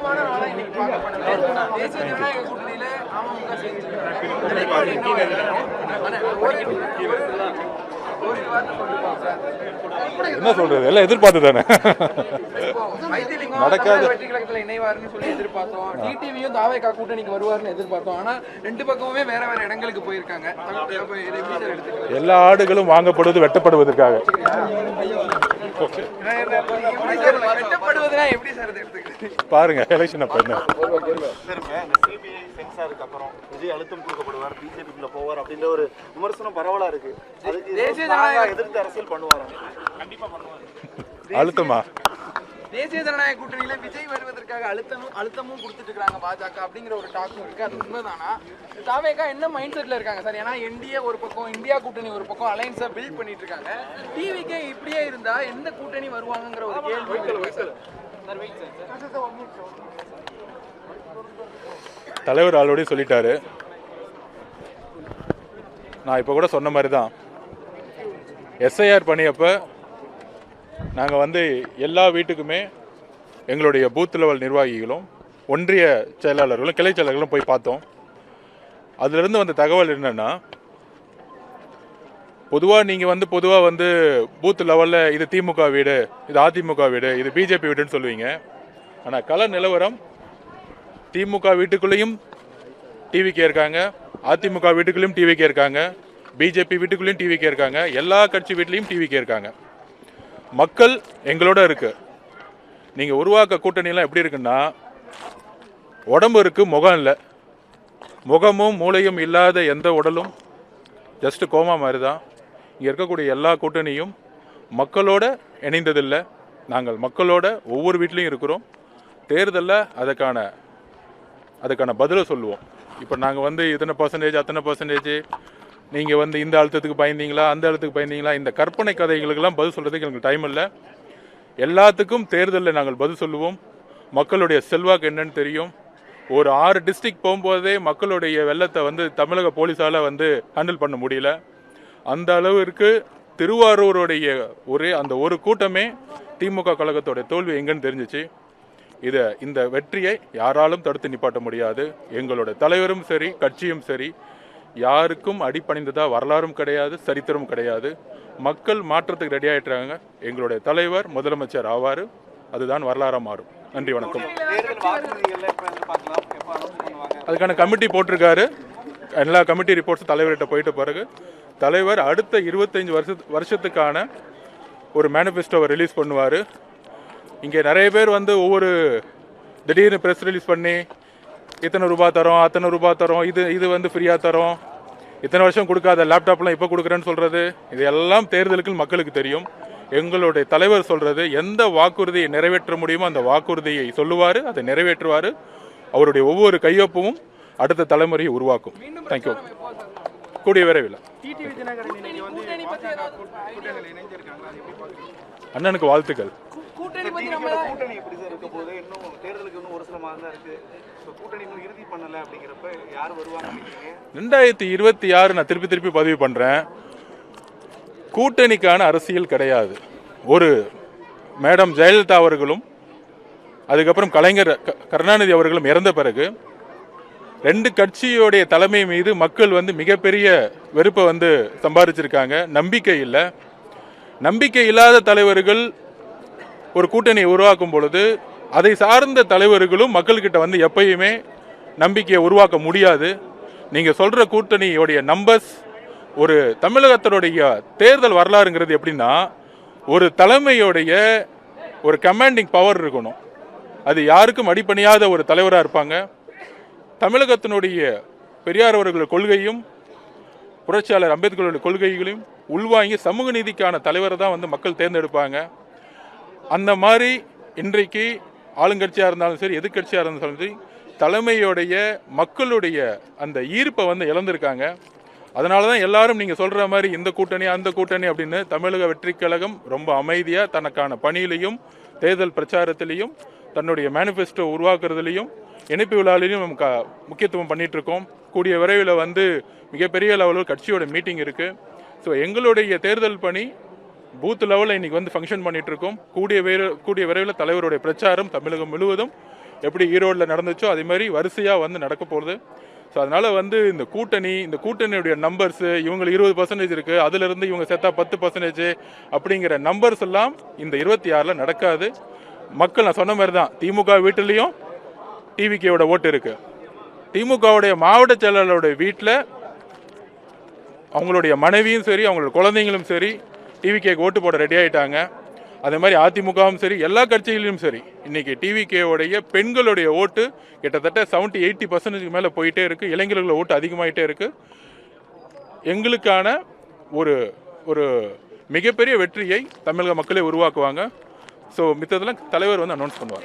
முக்கியமான நாளா இன்னைக்கு பார்க்கப்படுது. தேசிய ஜனநாயக கூட்டணியில அமமுக என்ன சொல்றது, எல்லாம் எதிர்பார்த்து தானே நடக்காது. வெற்றி கழகத்துல இணைவாருன்னு சொல்லி எதிர்பார்த்தோம். டிடிவியும் தாவேகா கூட்டணிக்கு வருவாருன்னு எதிர்பார்த்தோம். ஆனா ரெண்டு பக்கமுமே வேற வேற இடங்களுக்கு போயிருக்காங்க. எல்லா ஆடுகளும் வாங்கப்படுவது வெட்டப்படுவதற்காக. வெட்டப்படுவதுனா எப்படி சார் எடுத்துக்கிட்டு பாருங்க எலெக்ஷன் அப்ப என்ன சென்சாருக்கு அப்புறம் விஜய் அழுத்தம் கொடுக்கப்படுவார், பிஜேபிக்குள்ள போவார் அப்படின்ற ஒரு விமர்சனம் பரவலா இருக்கு. அதுக்கு தேசிய ஜனநாயக எதிர்த்து அரசியல் பண்ணுவாரா? கண்டிப்பா பண்ணுவாரு. அழுத்தமா? தேசிய ஜனநாயக கூட்டணியில விஜய் வருவதற்காக அழுத்தமும் கொடுத்துட்டு இருக்காங்க பாஜக அப்படிங்கிற ஒரு டாக்கும் இருக்கு. அது உண்மைதானா? தாவேகா என்ன மைண்ட் செட்ல இருக்காங்க சார்? ஏன்னா என்டிஏ ஒரு பக்கம், இந்தியா கூட்டணி ஒரு பக்கம் அலைன்ஸா பில்ட் பண்ணிட்டு இருக்காங்க. டிவிக்கே இப்படியே இருந்தா எந்த கூட்டணி வருவாங்கங்கிற ஒரு கேள்வி சார். தலைவர் ஆல்ரெடி சொல்லிட்டாரு. நான் இப்போ கூட சொன்ன மாதிரி தான், எஸ்ஐஆர் பண்ணியப்போ நாங்கள் எல்லா வீட்டுக்குமே எங்களுடைய பூத் லெவல் நிர்வாகிகளும் ஒன்றிய செயலாளர்களும் கிளை செயலாளர்களும் போய் பார்த்தோம். அதிலிருந்து வந்த தகவல் என்னென்னா, பொதுவாக நீங்கள் பூத் லெவலில் இது திமுக வீடு, இது அதிமுக வீடு, இது பிஜேபி வீடுன்னு சொல்லுவீங்க. ஆனால் கள நிலவரம் திமுக வீட்டுக்குள்ளேயும் டிவிக்கே இருக்காங்க, அதிமுக வீட்டுக்குள்ளேயும் டிவிக்கே இருக்காங்க, பிஜேபி வீட்டுக்குள்ளேயும் டிவிக்கே இருக்காங்க, எல்லா கட்சி வீட்லேயும் டிவிக்கே இருக்காங்க. மக்கள் எங்களோட இருக்கு. நீங்கள் உருவாக்க கூட்டணியெல்லாம் எப்படி இருக்குன்னா, உடம்பு இருக்கு, முகம் இல்லை. முகமும் மூளையும் இல்லாத எந்த உடலும் ஜஸ்ட் கோமா மாதிரி தான். இங்கே இருக்கக்கூடிய எல்லா கூட்டணியும் மக்களோட இணைந்ததில்லை. நாங்கள் மக்களோட ஒவ்வொரு வீட்லேயும் இருக்கிறோம். தேர்தலில் அதுக்கான பதிலை சொல்லுவோம். இப்போ நாங்கள் இத்தனை பர்சன்டேஜ் அத்தனை பர்சன்டேஜ், நீங்கள் இந்த அழுத்தத்துக்கு பயந்தீங்களா, அந்த அழுத்தத்துக்கு பயந்தீங்களா, இந்த கற்பனை கதைகளுக்கெல்லாம் பதில் சொல்கிறதுக்கு எங்களுக்கு டைம் இல்லை. எல்லாத்துக்கும் தேர்தலில் நாங்கள் பதில் சொல்லுவோம். மக்களுடைய செல்வாக்கு என்னன்னு தெரியும். ஒரு 6 டிஸ்ட்ரிக்ட் போகும்போதே மக்களுடைய வெள்ளத்தை தமிழக போலீஸால் ஹேண்டில் பண்ண முடியல. அந்த அளவிற்கு திருவாரூருடைய அந்த ஒரு கூட்டமே திமுக கழகத்தோடைய தோல்வி எங்கன்னு தெரிஞ்சிச்சு. இந்த வெற்றியை யாராலும் தடுத்து நிப்பாட்ட முடியாது. எங்களோட தலைவரும் சரி, கட்சியும் சரி, யாருக்கும் அடிபணிந்ததா வரலாறும் கிடையாது, சரித்திரமும் கிடையாது. மக்கள் மாற்றத்துக்கு ரெடி ஆகிட்டாங்க. எங்களுடைய தலைவர் முதலமைச்சர் ஆவார். அதுதான் வரலாறாக மாறும். நன்றி, வணக்கம். அதுக்கான கமிட்டி போட்டிருக்காரு. எல்லா கமிட்டி ரிப்போர்ட்ஸும் தலைவர்கிட்ட போயிட்ட பிறகு தலைவர் அடுத்த 25 வருஷத்துக்கான ஒரு மேனிஃபெஸ்டோவை ரிலீஸ் பண்ணுவார். இங்கே நிறைய பேர் ஒவ்வொரு திடீர்னு ப்ரெஸ் ரிலீஸ் பண்ணி இத்தனை ரூபா தரோம், அத்தனை ரூபா தரோம், இது ஃப்ரீயாக தரோம், இத்தனை வருஷம் கொடுக்காத லேப்டாப்லாம் இப்போ கொடுக்குறேன்னு சொல்கிறது, இது எல்லாம் தேர்தலுக்கு மக்களுக்கு தெரியும். எங்களுடைய தலைவர் சொல்கிறது, எந்த வாக்குறுதியை நிறைவேற்ற முடியுமோ அந்த வாக்குறுதியை சொல்லுவார், அதை நிறைவேற்றுவார். அவருடைய ஒவ்வொரு கையொப்பமும் அடுத்த தலைமுறையை உருவாக்கும். தேங்க்யூ. கூடிய விரைவில். அண்ணனுக்கு வாழ்த்துக்கள். 2026 நான் திருப்பி பதிவு பண்றேன். கூட்டணிக்கான அரசியல் கிடையாது. ஒரு மேடம் ஜெயலலிதா அவர்களும் அதுக்கப்புறம் கலைஞர் கருணாநிதி அவர்களும் இறந்த பிறகு 2 கட்சியோடைய தலைமை மீது மக்கள் மிகப்பெரிய வெறுப்பை சம்பாதிச்சிருக்காங்க. நம்பிக்கை இல்லை. நம்பிக்கை இல்லாத தலைவர்கள் ஒரு கூட்டணியை உருவாக்கும் பொழுது அதை சார்ந்த தலைவர்களும் மக்கள்கிட்ட எப்பயுமே நம்பிக்கையை உருவாக்க முடியாது. நீங்கள் சொல்கிற கூட்டணியோடைய நம்பர்ஸ், ஒரு தமிழகத்தினுடைய தேர்தல் வரலாறுங்கிறது எப்படின்னா, ஒரு தலைமையோடைய ஒரு கமாண்டிங் பவர் இருக்கணும். அது யாருக்கும் அடிப்பணியாத ஒரு தலைவராக இருப்பாங்க. தமிழகத்தினுடைய பெரியார் அவர்கள் கொள்கையும் புரட்சியாளர் அம்பேத்கருடைய கொள்கைகளையும் உள்வாங்கி சமூக நீதிக்கான தலைவரை தான் மக்கள் தேர்ந்தெடுப்பாங்க. அந்த மாதிரி இன்றைக்கு ஆளுங்கட்சியாக இருந்தாலும் சரி, எதிர்கட்சியாக இருந்தாலும் சரி, தலைமையோடைய மக்களுடைய அந்த ஈர்ப்பை இழந்திருக்காங்க. அதனால தான் எல்லாரும் நீங்கள் சொல்கிற மாதிரி இந்த கூட்டணி அந்த கூட்டணி அப்படின்னு தமிழக வெற்றி கழகம் ரொம்ப அமைதியாக தனக்கான பணியிலையும் தேர்தல் பிரச்சாரத்திலையும் தன்னுடைய மேனிஃபெஸ்டோ உருவாக்குறதுலையும் இணைப்பு விழாவிலையும் நம்ம முக்கியத்துவம் பண்ணிகிட்ருக்கோம். கூடிய விரைவில் மிகப்பெரிய லெவலில் கட்சியோட மீட்டிங் இருக்குது. ஸோ எங்களுடைய தேர்தல் பணி பூத் லெவலில் இன்றைக்கி ஃபங்க்ஷன் பண்ணிகிட்ருக்கோம். கூடிய விரைவில் தலைவருடைய பிரச்சாரம் தமிழகம் முழுவதும் எப்படி ஈரோடில் நடந்துச்சோ அதே மாதிரி வரிசையாக வந்து நடக்க போகுது. ஸோ அதனால் வந்து இந்த கூட்டணியுடைய நம்பர்ஸு இவங்களுக்கு 20% இருக்குது, அதிலிருந்து இவங்க சேர்த்தா 10% அப்படிங்கிற நம்பர்ஸ் எல்லாம் இந்த 26 நடக்காது. மக்கள் நான் சொன்ன மாதிரி தான், திமுக வீட்டிலையும் டிவிகேவோட ஓட்டு இருக்குது. திமுகவுடைய மாவட்ட செயலாளருடைய வீட்டில் அவங்களுடைய மனைவியும் சரி அவங்களோட குழந்தைங்களும் சரி டிவிகேக்கு ஓட்டு போட ரெடி ஆகிட்டாங்க. அதே மாதிரி அதிமுகவும் சரி எல்லா கட்சிகளிலும் சரி இன்னைக்கு டிவிகேவுடைய பெண்களுடைய ஓட்டு கிட்டத்தட்ட 70-80% மேலே போயிட்டே இருக்குது. இளைஞர்களோட ஓட்டு அதிகமாகிட்டே இருக்குது. எங்களுக்கான ஒரு ஒரு மிகப்பெரிய வெற்றியை தமிழக மக்களே உருவாக்குவாங்க. ஸோ மித்ததெல்லாம் தலைவர் வந்து அனௌன்ஸ் பண்ணுவார்.